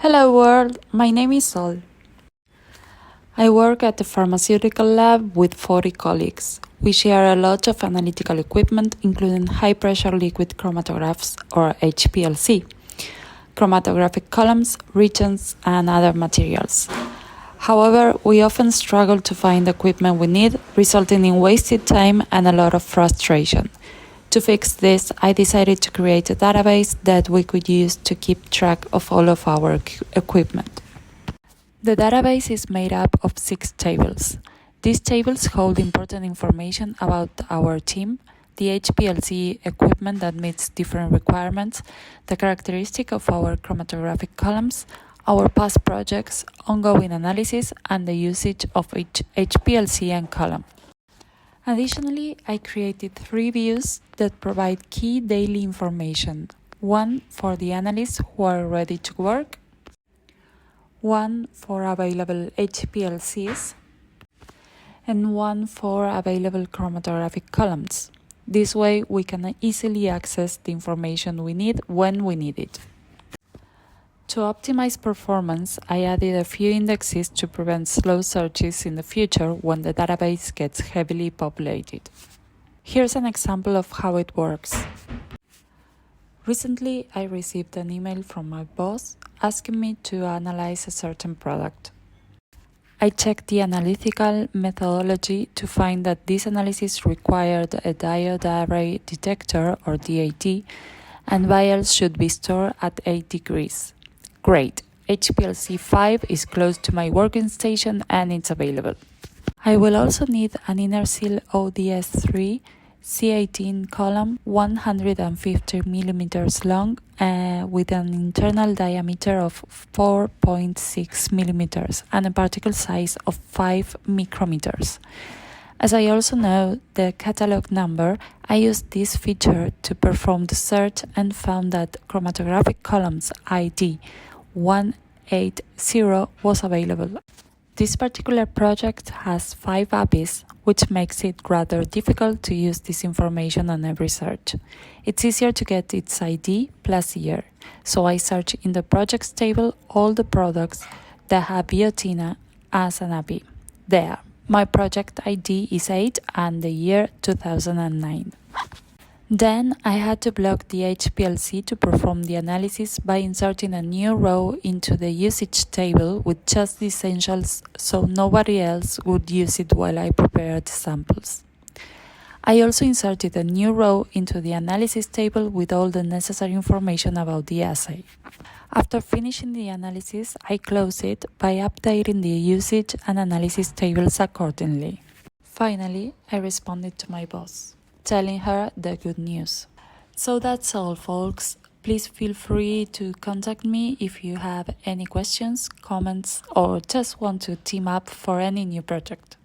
Hello world, my name is Sol. I work at the pharmaceutical lab with 40 colleagues. We share a lot of analytical equipment, including high-pressure liquid chromatographs or HPLC, chromatographic columns, regions, and other materials. However, we often struggle to find the equipment we need, resulting in wasted time and a lot of frustration. To fix this, I decided to create a database that we could use to keep track of all of our equipment. The database is made up of 6 tables. These tables hold important information about our team, the HPLC equipment that meets different requirements, the characteristic of our chromatographic columns, our past projects, ongoing analysis, and the usage of each HPLC and column. Additionally, I created 3 views that provide key daily information, one for the analysts who are ready to work, one for available HPLCs, and one for available chromatographic columns. This way, we can easily access the information we need when we need it. To optimize performance, I added a few indexes to prevent slow searches in the future when the database gets heavily populated. Here's an example of how it works. Recently, I received an email from my boss asking me to analyze a certain product. I checked the analytical methodology to find that this analysis required a diode array detector or DAT, and vials should be stored at 8 degrees. Great, HPLC 5 is close to my working station and it's available. I will also need an inner seal ODS3 C18 column 150 millimeters long with an internal diameter of 4.6 millimeters and a particle size of 5 micrometers. As I also know the catalog number, I used this feature to perform the search and found that chromatographic columns ID 180 was available. This particular project has 5 APIs, which makes it rather difficult to use this information on every search. It's easier to get its ID plus year, so I search in the projects table all the products that have Biotina as an API. There, my project ID is 8 and the year 2009. Then I had to block the HPLC to perform the analysis by inserting a new row into the usage table with just the essentials so nobody else would use it while I prepared samples. I also inserted a new row into the analysis table with all the necessary information about the assay. After finishing the analysis, I closed it by updating the usage and analysis tables accordingly. Finally, I responded to my boss, telling her the good news. So that's all, folks. Please feel free to contact me if you have any questions, comments, or just want to team up for any new project.